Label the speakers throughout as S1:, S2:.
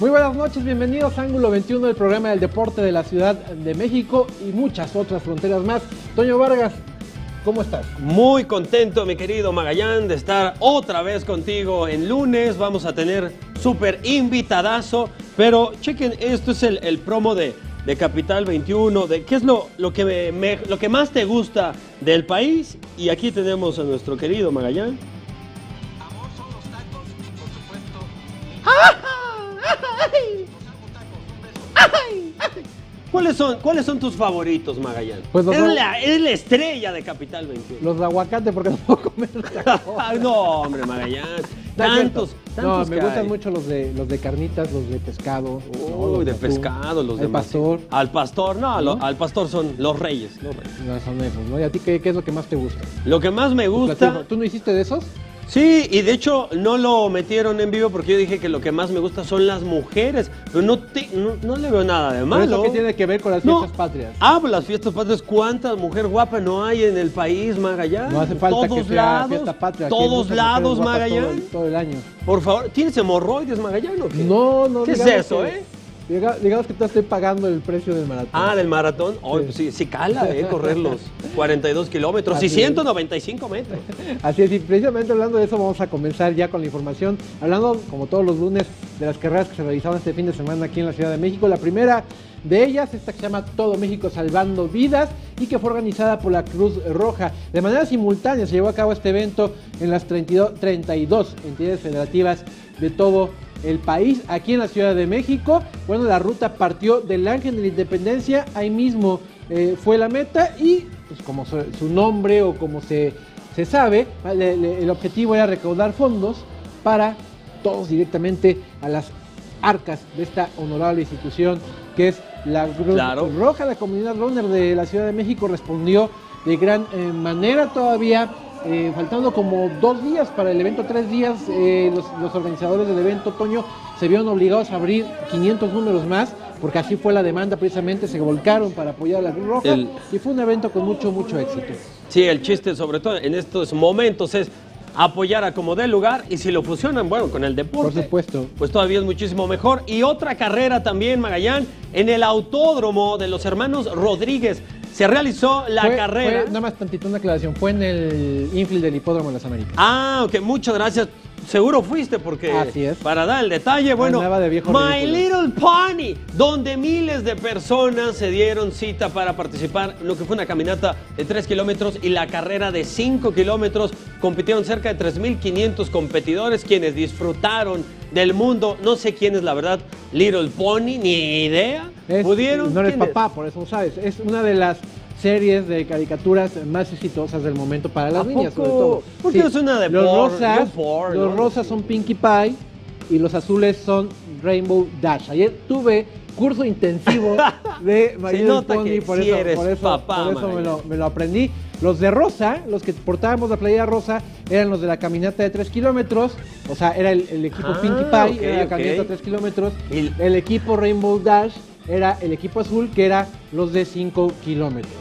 S1: Muy buenas noches, bienvenidos a Ángulo 21, el programa del deporte de la Ciudad de México y muchas otras fronteras más. Toño Vargas, ¿cómo estás?
S2: Muy contento, mi querido Magallán, de estar otra vez contigo en lunes. Vamos a tener súper invitadazo, pero chequen, esto es el promo de Capital 21, de qué es lo que más te gusta del país. Y aquí tenemos a nuestro querido Magallán.
S3: Amor son los tacos y por supuesto...
S2: ¿Cuáles son tus favoritos, Magallán?
S1: Pues
S2: Eres la estrella de Capital 21.
S1: Los de aguacate, porque no puedo comer
S2: Ay, no, hombre, Magallán. Tantos
S1: No, me
S2: que
S1: gustan
S2: hay.
S1: mucho los de carnitas, los de pescado.
S2: Uy, de pescado, los de
S1: El pastor.
S2: Al pastor, no,
S1: ¿No?
S2: al pastor son los reyes.
S1: No, son esos, ¿no? ¿Y a ti qué es lo que más te gusta?
S2: Lo que más me gusta...
S1: ¿Tú no hiciste de esos?
S2: Sí, y de hecho no lo metieron en vivo porque yo dije que lo que más me gusta son las mujeres, pero no le veo nada de
S1: ¿Pero
S2: malo.
S1: eso qué tiene que ver con las
S2: No.
S1: fiestas patrias?
S2: Ah, pues las fiestas patrias, ¿cuántas mujer guapa no hay en el país, Magallán?
S1: No hace falta
S2: todos
S1: que sea
S2: lados,
S1: fiesta patria. Aquí hay
S2: todos
S1: muchas
S2: lados,
S1: mujeres guapas
S2: Magallán.
S1: todo el año.
S2: Por favor, ¿tienes hemorroides, Magallán, o qué?
S1: No,
S2: ¿Qué es
S1: digamos
S2: eso,
S1: que- Digamos que te estoy pagando el precio del maratón.
S2: Ah, del maratón. Oh,
S1: Sí.
S2: pues sí cala, correr los 42 kilómetros
S1: Así
S2: y
S1: es.
S2: 195 metros.
S1: Así es, y precisamente hablando de eso vamos a comenzar ya con la información, hablando como todos los lunes de las carreras que se realizaron este fin de semana aquí en la Ciudad de México. La primera de ellas, esta que se llama Todo México Salvando Vidas y que fue organizada por la Cruz Roja. De manera simultánea se llevó a cabo este evento en las 32 entidades federativas de todo el país, aquí en la Ciudad de México. Bueno, la ruta partió del Ángel de la Independencia, ahí mismo fue la meta y pues como su nombre o como se sabe, el objetivo era recaudar fondos para todos directamente a las arcas de esta honorable institución que es la Cruz
S2: Claro.
S1: Roja. La comunidad runner de la Ciudad de México respondió de gran manera todavía. Faltando como 2 días para el evento, 3 días, los organizadores del evento, Toño, se vieron obligados a abrir 500 números más, porque así fue la demanda, precisamente se volcaron para apoyar a la Cruz Roja y fue un evento con mucho éxito.
S2: Sí, el chiste sobre todo en estos momentos es apoyar a como dé lugar y si lo fusionan, bueno, con el deporte,
S1: Por supuesto.
S2: pues todavía es muchísimo mejor. Y otra carrera también, Magallán, en el autódromo de los hermanos Rodríguez. Se realizó la carrera.
S1: Nada más tantito una aclaración, fue en el infield del Hipódromo de las Américas.
S2: Ah, ok, muchas gracias. Seguro fuiste porque
S1: Así es.
S2: para dar el detalle, bueno,
S1: Andaba de viejo
S2: My
S1: ridículo.
S2: Little Pony, donde miles de personas se dieron cita para participar en lo que fue una caminata de 3 kilómetros y la carrera de 5 kilómetros. Compitieron cerca de 3.500 competidores quienes disfrutaron del mundo. No sé quién es la verdad, Little Pony, ni idea. ¿Pudieron?
S1: No eres
S2: ¿Quién es?
S1: papá, por eso no sabes. Es una de las series de caricaturas más exitosas del momento para las
S2: ¿A
S1: niñas,
S2: poco?
S1: sobre todo.
S2: ¿Por qué es una de
S1: los
S2: porn?
S1: rosas,
S2: Yo porn,
S1: los
S2: ¿no?
S1: rosas son Pinkie Pie y los azules son Rainbow Dash. Ayer tuve curso intensivo de My
S2: Se
S1: Little
S2: nota
S1: Pony,
S2: que sí eres papá,
S1: por eso
S2: María.
S1: me lo aprendí. Los de rosa, los que portábamos la playera rosa, eran los de la caminata de 3 kilómetros. O sea, era el equipo
S2: Ah,
S1: Pinkie Pie,
S2: ok,
S1: era la
S2: ok.
S1: caminata de 3 kilómetros.
S2: Y-
S1: El equipo Rainbow Dash era el equipo azul, que era los de 5 kilómetros,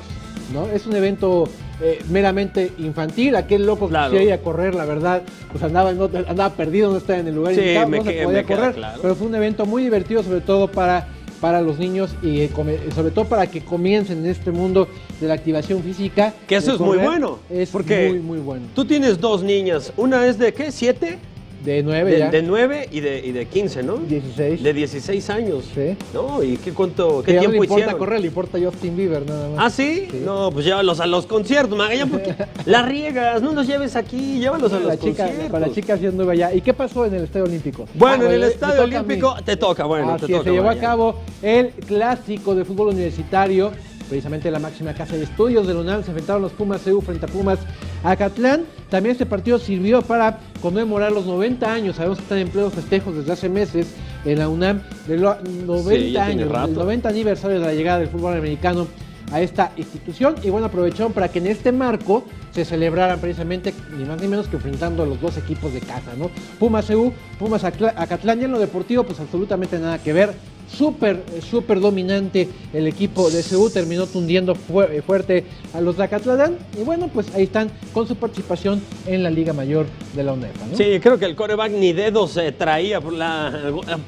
S1: ¿no? Es un evento meramente infantil. Aquel loco que
S2: Claro.
S1: quisiera ir a correr, la verdad, pues andaba perdido, no estaba en el lugar
S2: Sí,
S1: indicado,
S2: me
S1: no se
S2: queda-
S1: podía
S2: me queda
S1: correr.
S2: claro.
S1: Pero fue un evento muy divertido, sobre todo para los niños y sobre todo para que comiencen en este mundo de la activación física.
S2: Que eso
S1: de
S2: es muy
S1: correr.
S2: bueno,
S1: Es
S2: porque
S1: muy bueno.
S2: Tú tienes 2 niñas, una es de ¿qué? ¿7?
S1: De 9 ya.
S2: De 9 y de 15, ¿no?
S1: 16.
S2: De 16 años.
S1: Sí.
S2: ¿No? ¿Y qué
S1: Que ya no
S2: tiempo
S1: le importa
S2: hicieron?
S1: correr, le importa Justin Bieber nada más.
S2: ¿Ah, sí?
S1: Sí.
S2: No, pues llévalos a los conciertos, Magallán, porque la riegas, no los lleves aquí, llévalos a los conciertos.
S1: Para la chica haciendo allá. ¿Y qué pasó en el Estadio Olímpico?
S2: Bueno, en el
S1: me
S2: Estadio
S1: toca a mí.
S2: Olímpico te toca, bueno,
S1: Así
S2: te
S1: es,
S2: toca.
S1: se llevó a
S2: Magallán.
S1: cabo el clásico de fútbol universitario, precisamente la máxima casa de estudios de la UNAM. Se enfrentaron los Pumas CU frente a Pumas Acatlán. También este partido sirvió para conmemorar los 90 años. Sabemos que están en plenos festejos desde hace meses en la UNAM de los 90
S2: Sí, ya tiene
S1: años,
S2: rato.
S1: el 90 aniversario de la llegada del fútbol americano a esta institución. Y bueno, aprovecharon para que en este marco se celebraran precisamente ni más ni menos que enfrentando a los 2 equipos de casa, ¿no? Pumas CU, Pumas Acatlán. Y en lo deportivo pues absolutamente nada que ver. súper dominante el equipo de CU, terminó tundiendo fuerte a los de Acatlán, y bueno, pues ahí están con su participación en la Liga Mayor de la UNEFA, ¿no?
S2: Sí, creo que el quarterback ni dedos traía por la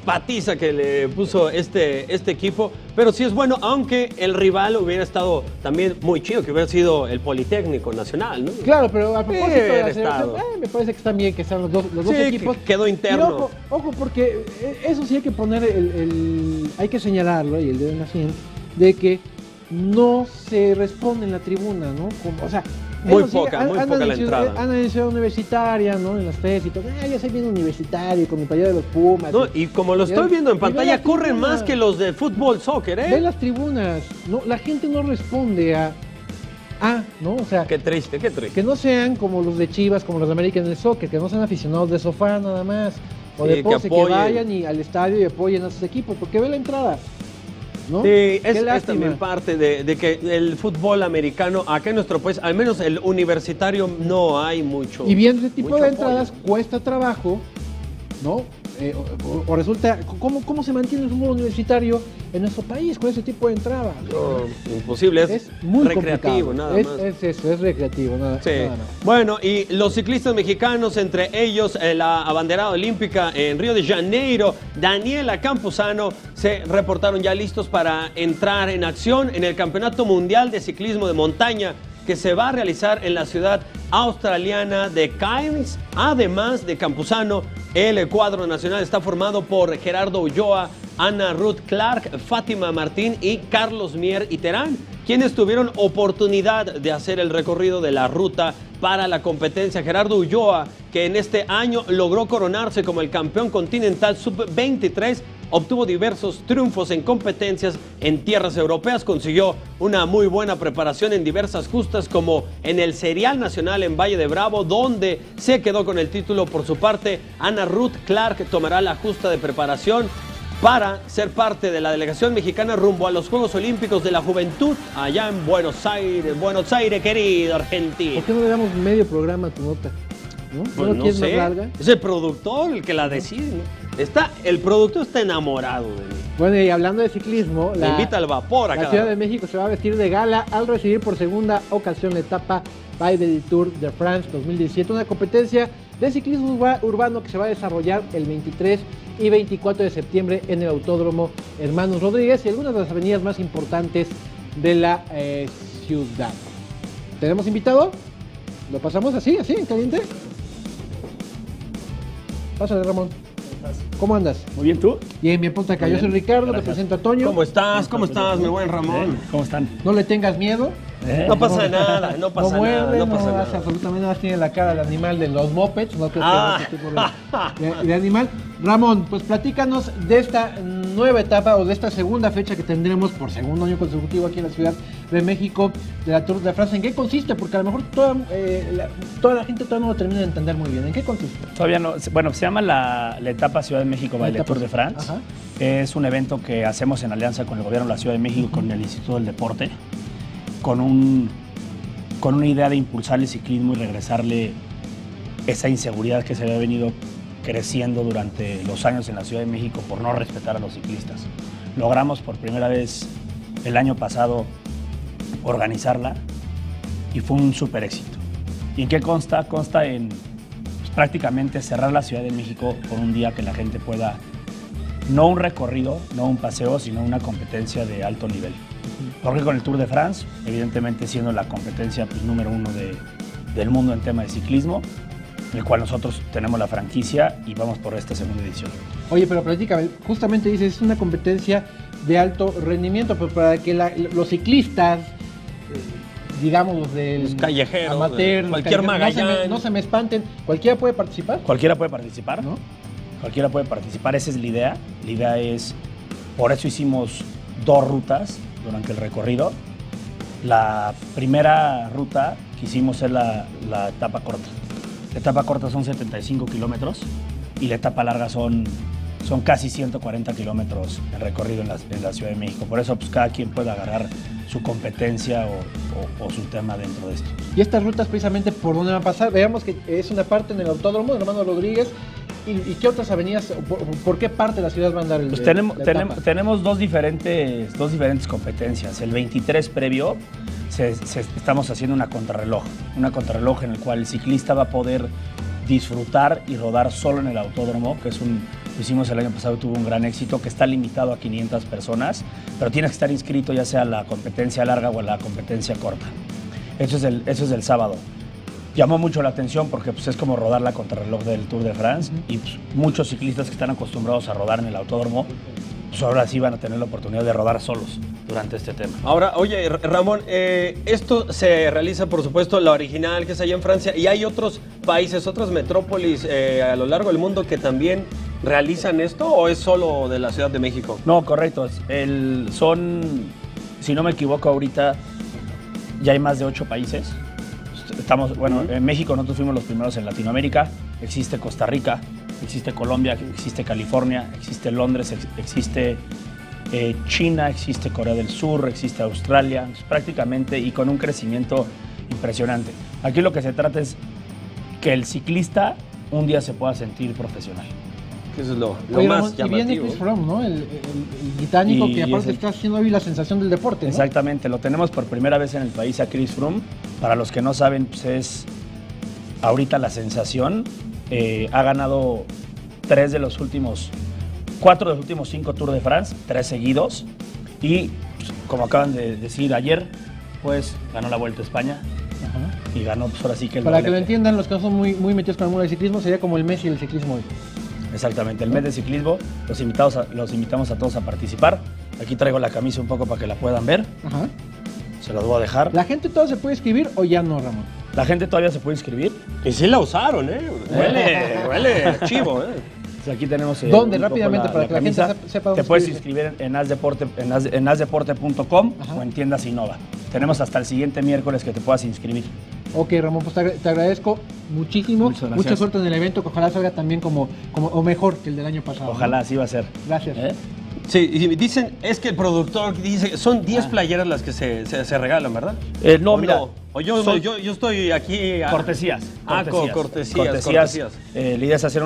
S2: patiza que le puso este equipo, pero sí es bueno, aunque el rival hubiera estado también muy chido, que hubiera sido el Politécnico Nacional, ¿no?
S1: Claro, pero a propósito de la
S2: estado.
S1: me parece que están bien que sean los dos
S2: Sí,
S1: equipos.
S2: quedó interno.
S1: Y ojo, porque eso sí hay que poner hay que señalarlo, y el dedo en la sien, de que no se responde en la tribuna, ¿no? O sea,
S2: muy
S1: ellos
S2: poca la entrada.
S1: Andan en Ciudad Universitaria, ¿no? En las FES y todo. Ya soy bien universitario, con mi playera de los Pumas.
S2: No, y como lo estoy viendo en pantalla, corren
S1: tribunas,
S2: más que los de fútbol, soccer, ¿eh?
S1: Ve las tribunas, ¿no? La gente no responde ¿no? O sea,
S2: Qué triste.
S1: que no sean como los de Chivas, como los de American del Soccer, que no sean aficionados de sofá nada más, o
S2: Sí,
S1: de pose, que
S2: apoyen.
S1: vayan al estadio y apoyen a sus equipos, porque ve la entrada, ¿no?
S2: Sí,
S1: Qué
S2: es
S1: lástima.
S2: también parte de que el fútbol americano, acá en nuestro país, al menos el universitario, no hay mucho.
S1: Y viendo ese tipo
S2: mucho
S1: de
S2: apoyo.
S1: entradas cuesta trabajo, ¿no? O resulta, ¿cómo se mantiene el fútbol universitario en nuestro país con ese tipo de entrada?
S2: No, imposible, es
S1: muy
S2: recreativo,
S1: complicado.
S2: nada más.
S1: Es eso, es recreativo, nada
S2: Sí.
S1: más.
S2: Bueno, y los ciclistas mexicanos, entre ellos la abanderada olímpica en Río de Janeiro, Daniela Campuzano, se reportaron ya listos para entrar en acción en el Campeonato Mundial de Ciclismo de Montaña que se va a realizar en la ciudad australiana de Cairns. Además de Campuzano, el cuadro nacional está formado por Gerardo Ulloa, Ana Ruth Clark, Fátima Martín y Carlos Mier y Terán, quienes tuvieron oportunidad de hacer el recorrido de la ruta para la competencia. Gerardo Ulloa, que en este año logró coronarse como el campeón continental sub-23, obtuvo diversos triunfos en competencias en tierras europeas, consiguió una muy buena preparación en diversas justas como en el Serial Nacional en Valle de Bravo, donde se quedó con el título. Por su parte, Ana Ruth Clark tomará la justa de preparación para ser parte de la delegación mexicana rumbo a los Juegos Olímpicos de la Juventud allá en Buenos Aires, querido Argentina.
S1: ¿Por qué no le damos medio programa a tu nota? ¿No?
S2: Pues
S1: ¿No
S2: no
S1: quieres más
S2: sé,
S1: larga?
S2: es el productor el que la decide, ¿no? El productor está enamorado de mí.
S1: Bueno, y hablando de ciclismo,
S2: Me invita al vapor
S1: la
S2: acá.
S1: Ciudad de México se va a vestir de gala al recibir por segunda ocasión la etapa Bay del Tour de France 2017, una competencia de ciclismo urbano que se va a desarrollar el 23 y 24 de septiembre en el Autódromo Hermanos Rodríguez y algunas de las avenidas más importantes de la ciudad. ¿Tenemos invitado? ¿Lo pasamos así, en caliente? Pásale, Ramón. ¿Cómo andas?
S4: Muy bien, ¿tú?
S1: Bien, ponte acá. Yo soy Ricardo, te presento a Toño.
S2: ¿Cómo estás? ¿Cómo estás, mi buen Ramón?
S4: ¿Cómo están?
S1: No le tengas miedo.
S2: No pasa nada, no pasa
S1: No muerde,
S2: nada, no pasa
S1: hace
S2: nada.
S1: absolutamente nada, tiene la cara del animal de los mopeds, no creo que
S2: Ah.
S1: ese tipo de animal. Ramón, pues platícanos de esta nueva etapa o de esta segunda fecha que tendremos por segundo año consecutivo aquí en la Ciudad de México de la Tour de France. ¿En qué consiste? Porque a lo mejor toda la gente todavía no lo termina de entender muy bien. ¿En qué consiste?
S4: Todavía no. Bueno, se llama la etapa Ciudad de México
S1: La
S4: Baile
S1: etapa-
S4: Tour de France.
S1: Ajá.
S4: Es un evento que hacemos en alianza con el gobierno de la Ciudad de México y con el Instituto del Deporte, con una idea de impulsar el ciclismo y regresarle esa inseguridad que se había venido creciendo durante los años en la Ciudad de México por no respetar a los ciclistas. Logramos por primera vez el año pasado organizarla y fue un súper éxito. ¿Y en qué consta? Consta en prácticamente cerrar la Ciudad de México por un día que la gente pueda, no un recorrido, no un paseo, sino una competencia de alto nivel. Porque con el Tour de France, evidentemente siendo la competencia número uno del mundo en tema de ciclismo, en el cual nosotros tenemos la franquicia y vamos por esta segunda edición.
S1: Oye, pero platícame, justamente dices, es una competencia de alto rendimiento, pero para que los ciclistas, digamos los del
S2: Los callejeros,
S1: amateur,
S2: cualquier Magallán.
S1: no se me espanten, ¿cualquiera puede participar?
S4: Cualquiera puede participar,
S1: ¿No?
S4: Cualquiera puede participar, esa es la idea. La idea es, por eso hicimos 2 rutas durante el recorrido. La primera ruta que hicimos es la etapa corta. La etapa corta son 75 kilómetros y la etapa larga son casi 140 kilómetros el recorrido en la Ciudad de México. Por eso pues, cada quien puede agarrar su competencia o su tema dentro de esto.
S1: Y estas rutas precisamente por dónde van a pasar, veamos que es una parte en el Autódromo de Hermano Rodríguez ¿Y qué otras avenidas, por qué parte de la ciudad va a andar el
S4: Pues
S1: la etapa?
S4: tenemos dos diferentes competencias. El 23 previo estamos haciendo una contrarreloj en el cual el ciclista va a poder disfrutar y rodar solo en el autódromo, que lo hicimos el año pasado, tuvo un gran éxito, que está limitado a 500 personas, pero tienes que estar inscrito ya sea a la competencia larga o a la competencia corta. Eso es el sábado. Llamó mucho la atención porque pues, es como rodar la contrarreloj del Tour de France y pues, muchos ciclistas que están acostumbrados a rodar en el autódromo, pues ahora sí van a tener la oportunidad de rodar solos durante este tema.
S2: Ahora, oye, Ramón, esto se realiza, por supuesto, la original, que es allá en Francia, y hay otros países, otras metrópolis a lo largo del mundo que también realizan esto, ¿o es solo de la Ciudad de México?
S4: No, correcto. Si no me equivoco, ahorita ya hay más de 8 países. En México nosotros fuimos los primeros en Latinoamérica. Existe Costa Rica, existe Colombia, existe California, existe Londres, existe China, existe Corea del Sur, existe Australia, prácticamente, y con un crecimiento impresionante. Aquí lo que se trata es que el ciclista un día se pueda sentir profesional.
S2: Eso es lo
S1: Oye,
S2: más
S1: Ramón, y viene
S2: llamativo.
S1: Chris Froome, ¿no? El británico
S4: Y
S1: que aparte
S4: es el-
S1: está haciendo hoy la sensación del deporte, ¿no?
S4: Exactamente, lo tenemos por primera vez en el país a Chris Froome. Para los que no saben, pues es ahorita la sensación. Ha ganado 4 de los últimos 5 Tours de France, 3 seguidos. Y pues, como acaban de decir ayer, pues ganó la Vuelta a España
S1: Ajá.
S4: y ganó pues ahora sí que el
S1: Para que lo
S4: doblete.
S1: entiendan los que no son muy metidos con el mundo del ciclismo, sería como el Messi del ciclismo hoy.
S4: Exactamente, el mes de ciclismo, los invitamos a todos a participar. Aquí traigo la camisa un poco para que la puedan ver,
S1: Ajá.
S4: se las voy a dejar.
S1: ¿La gente toda se puede escribir o ya no, Ramón?
S4: La gente todavía se puede inscribir.
S2: Y sí la usaron, ¿eh? Huele chivo, ¿eh?
S4: Pues aquí tenemos
S1: ¿Dónde?
S4: un poco
S1: Rápidamente, para que la gente
S4: camisa.
S1: sepa dónde
S4: Te puedes
S1: inscribirse.
S4: inscribir en asdeporte.com
S1: Ajá.
S4: o en tiendas Innova. Tenemos hasta el siguiente miércoles que te puedas inscribir.
S1: Ok, Ramón, pues te agradezco muchísimo.
S4: Muchas gracias.
S1: Mucha suerte en el evento, que ojalá salga también o mejor que el del año pasado.
S4: Ojalá
S1: ¿no?
S4: así va a ser.
S1: Gracias.
S4: ¿Eh?
S2: Sí, y dicen, es que el productor dice, son 10 playeras las que se regalan, ¿verdad?
S4: No,
S2: ¿O
S4: mira.
S2: O yo estoy aquí...
S4: Cortesías.
S2: Cortesías.
S4: La idea es hacer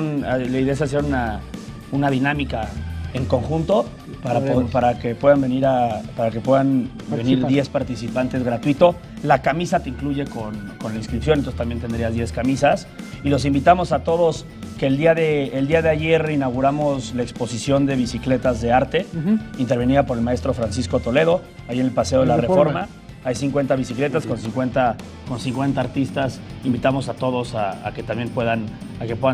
S4: una dinámica en conjunto para que puedan venir
S1: Participar.
S4: 10 participantes gratuito. La camisa te incluye con la inscripción, entonces también tendrías 10 camisas. Y los invitamos a todos que el día de ayer inauguramos la exposición de bicicletas de arte, intervenida por el maestro Francisco Toledo, ahí en el Paseo de la Reforma. Hay 50 bicicletas con 50 artistas. Invitamos a todos a que también puedan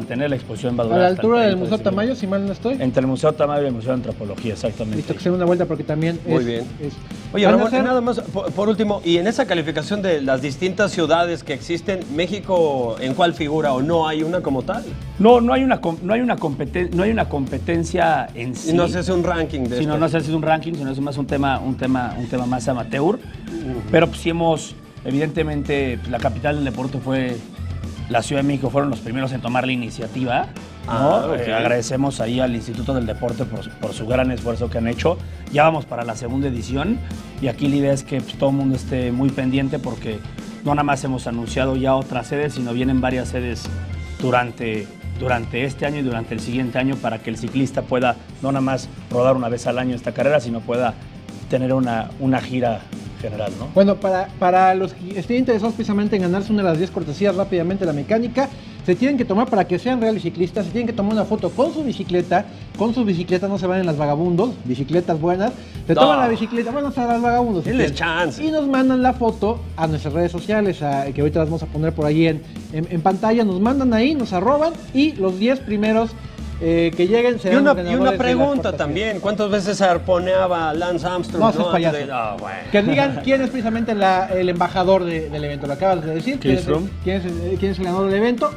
S4: tener la exposición. Va a
S1: A
S4: durar
S1: la
S4: hasta
S1: altura
S4: el
S1: del
S4: 30 de
S1: Museo
S4: septiembre.
S1: Tamayo, si mal no estoy.
S4: Entre el Museo Tamayo y el Museo de Antropología, exactamente.
S1: Listo, que se dé una vuelta porque también
S2: Muy bien. Oye,
S1: van a
S2: Ramón,
S1: ser-
S2: nada más, por último, y en esa calificación de las distintas ciudades que existen, ¿México en cuál figura o no hay una como tal?
S4: No hay una competencia en sí.
S2: Y no se hace un ranking de
S4: sino
S2: esto.
S4: no se hace un ranking, sino es más un tema más amateur. Pero pues sí evidentemente, pues, la capital del deporte fue la Ciudad de México, fueron los primeros en tomar la iniciativa. ¿no?
S2: Ok.
S4: Agradecemos ahí al Instituto del Deporte por su gran esfuerzo que han hecho. Ya vamos para la segunda edición y aquí la idea es que pues, todo el mundo esté muy pendiente porque no nada más hemos anunciado ya otras sedes, sino vienen varias sedes durante este año y durante el siguiente año para que el ciclista pueda no nada más rodar una vez al año esta carrera, sino pueda tener una gira general, ¿no?
S1: Bueno, para los que estén interesados precisamente en ganarse una de las 10 cortesías rápidamente, la mecánica, se tienen que tomar, para que sean reales ciclistas, se tienen que tomar una foto con su bicicleta. Con su bicicleta, no se van en las vagabundos, bicicletas buenas. Se
S2: No.
S1: toman la bicicleta, bueno, a las vagabundos. si
S2: Denles
S1: quieren.
S2: chance.
S1: Y nos mandan la foto a nuestras redes sociales, que ahorita las vamos a poner por ahí en pantalla. Nos mandan ahí, nos arroban y los 10 primeros que lleguen
S2: Y
S1: serán
S2: una,
S1: los
S2: y
S1: ganadores
S2: una
S1: de las
S2: pregunta
S1: cortesías.
S2: también, ¿cuántas veces arponeaba Lance Armstrong?
S1: No seas
S2: Antes
S1: payaso.
S2: de- Ah, bueno.
S1: Que digan quién es precisamente el embajador del evento. Lo acabas de decir.
S4: Chris Froome.
S1: ¿Quién es el ganador del evento?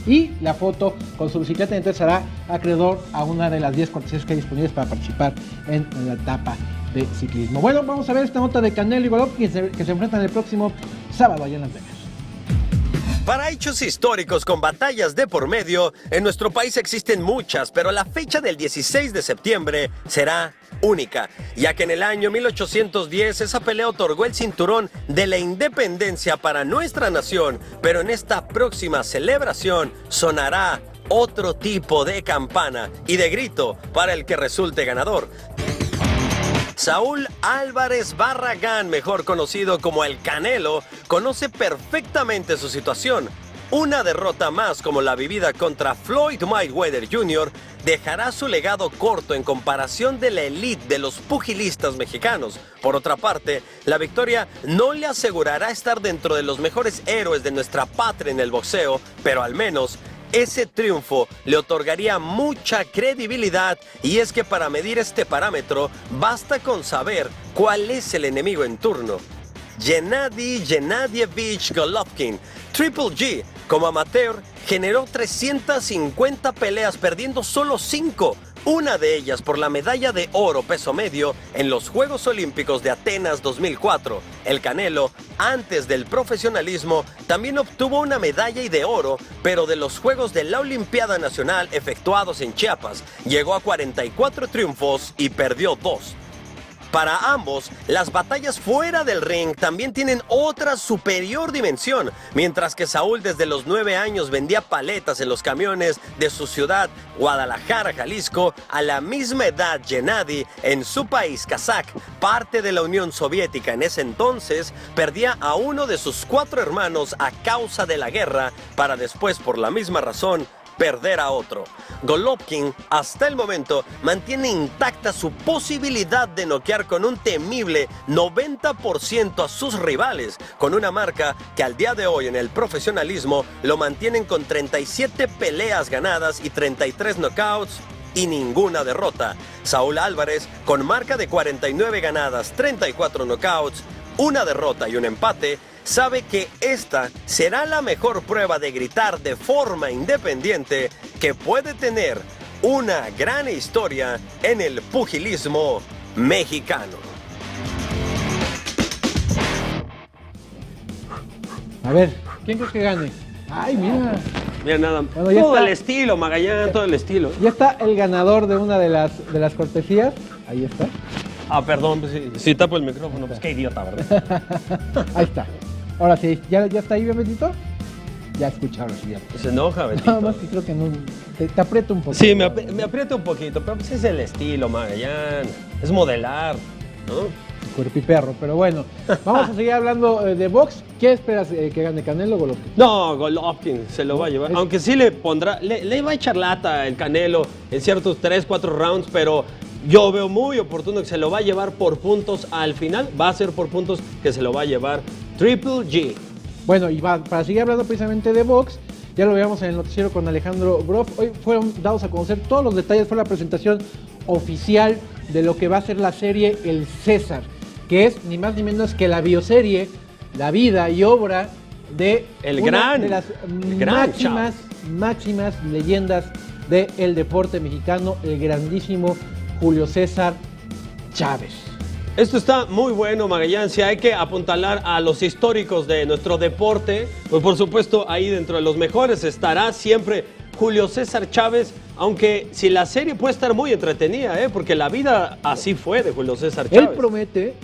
S1: Y la foto con su bicicleta. Entonces será acreedor a una de las 10 cortesías que hay disponibles para participar en la etapa de ciclismo. Bueno, vamos a ver esta nota de Canelo y Golovkin que se enfrentan el próximo sábado allá en Las Vegas.
S5: Para hechos históricos con batallas de por medio, en nuestro país existen muchas, pero la fecha del 16 de septiembre será única, ya que en el año 1810 esa pelea otorgó el cinturón de la independencia para nuestra nación, pero en esta próxima celebración sonará otro tipo de campana y de grito para el que resulte ganador. Saúl Álvarez Barragán, mejor conocido como El Canelo, conoce perfectamente su situación. Una derrota más como la vivida contra Floyd Mayweather Jr. dejará su legado corto en comparación de la élite de los pugilistas mexicanos. Por otra parte, la victoria no le asegurará estar dentro de los mejores héroes de nuestra patria en el boxeo, pero al menos ese triunfo le otorgaría mucha credibilidad, y es que para medir este parámetro basta con saber cuál es el enemigo en turno. Gennady Gennadievich Golovkin, Triple G, como amateur, generó 350 peleas perdiendo solo 5, una de ellas por la medalla de oro peso medio en los Juegos Olímpicos de Atenas 2004. El Canelo, antes del profesionalismo, también obtuvo una medalla y de oro, pero de los Juegos de la Olimpiada Nacional efectuados en Chiapas, llegó a 44 triunfos y perdió 2. Para ambos, las batallas fuera del ring también tienen otra superior dimensión. Mientras que Saúl desde los 9 años vendía paletas en los camiones de su ciudad, Guadalajara, Jalisco, a la misma edad Gennady, en su país kazaj, parte de la Unión Soviética en ese entonces, perdía a uno de sus 4 hermanos a causa de la guerra, para después, por la misma razón, perder a otro. Golovkin, hasta el momento, mantiene intacta su posibilidad de noquear con un temible 90% a sus rivales, con una marca que al día de hoy en el profesionalismo lo mantienen con 37 peleas ganadas y 33 knockouts y ninguna derrota. Saúl Álvarez, con marca de 49 ganadas, 34 knockouts, una derrota y un empate, sabe que esta será la mejor prueba de gritar de forma independiente que puede tener una gran historia en el pugilismo mexicano.
S1: A ver, ¿quién crees que gane? Ay, mira.
S2: Mira nada,
S1: Bueno, ya
S2: todo
S1: está.
S2: el estilo, Magallán, todo el estilo.
S1: Ya está el ganador de una de las cortesías. Ahí está.
S2: Ah, perdón, pues si tapo el micrófono, pues
S4: Qué idiota, ¿verdad?
S1: Ahí está. Ahora sí, ¿ya está ahí, Betito? Ya escucharon, sí, ya.
S2: se enoja, Betito.
S1: Nada más que creo que no. Te aprieto un poco.
S2: Sí, me aprieta un poquito, pero pues es el estilo, Magallán. Es modelar, ¿no?
S1: Cuerpiperro, pero bueno. Vamos a seguir hablando de box. ¿Qué esperas que gane Canelo o Golovkin?
S2: No, Golovkin se lo va a llevar.
S1: Es-
S2: Aunque sí le pondrá, le va a echar lata el Canelo en ciertos 3, 4 rounds, pero yo veo muy oportuno que se lo va a llevar por puntos al final. Va a ser por puntos que se lo va a llevar Triple G.
S1: Bueno, y para seguir hablando precisamente de box, ya lo veíamos en el noticiero con Alejandro Broff. Hoy fueron dados a conocer todos los detalles. Fue la presentación oficial de lo que va a ser la serie El César, que es ni más ni menos que la bioserie, la vida y obra de una de las máximas leyendas del deporte mexicano, el grandísimo Julio César Chávez.
S2: Esto está muy bueno, Magallán. Si hay que apuntalar a los históricos de nuestro deporte, pues por supuesto ahí dentro de los mejores estará siempre Julio César Chávez, aunque si la serie puede estar muy entretenida, porque la vida así fue de Julio César Chávez.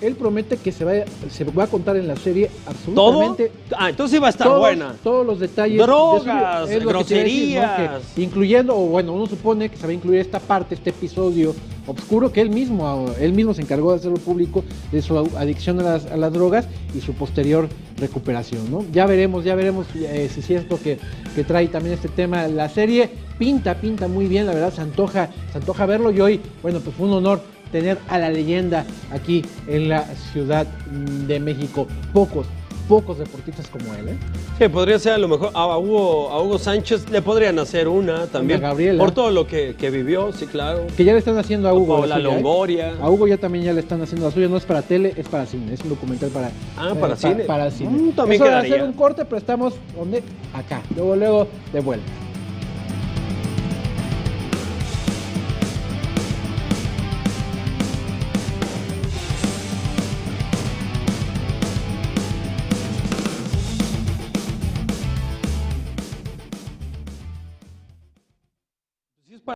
S1: Él promete que se va a contar en la serie
S2: ¿Todo?
S1: absolutamente
S2: Entonces sí va a estar buena.
S1: todos los detalles.
S2: Drogas,
S1: de su- es lo que te iba a decir, ¿no?
S2: groserías.
S1: Que incluyendo, o bueno, uno supone que se va a incluir esta parte, este episodio oscuro que él mismo se encargó de hacerlo público, de su adicción a las drogas y su posterior recuperación, ¿no? Ya veremos si es cierto que trae también este tema la serie. Pinta muy bien, la verdad, se antoja verlo, y hoy, bueno, pues fue un honor tener a la leyenda aquí en la Ciudad de México. Pocos deportistas como él, ¿eh?
S2: Sí, podría ser a lo mejor a Hugo Sánchez le podrían hacer una también.
S1: A Gabriela.
S2: Por todo lo que vivió, sí, claro.
S1: Que ya le están haciendo a Hugo.
S2: Paola
S1: la suya, ¿eh?
S2: Longoria.
S1: A Hugo ya también le están haciendo la suya, no es para tele, es para cine, es un documental para
S2: para cine.
S1: Para cine.
S2: También
S1: Eso va a
S2: quedaría.
S1: hacer un corte, pero estamos, ¿dónde? Acá, luego de vuelta.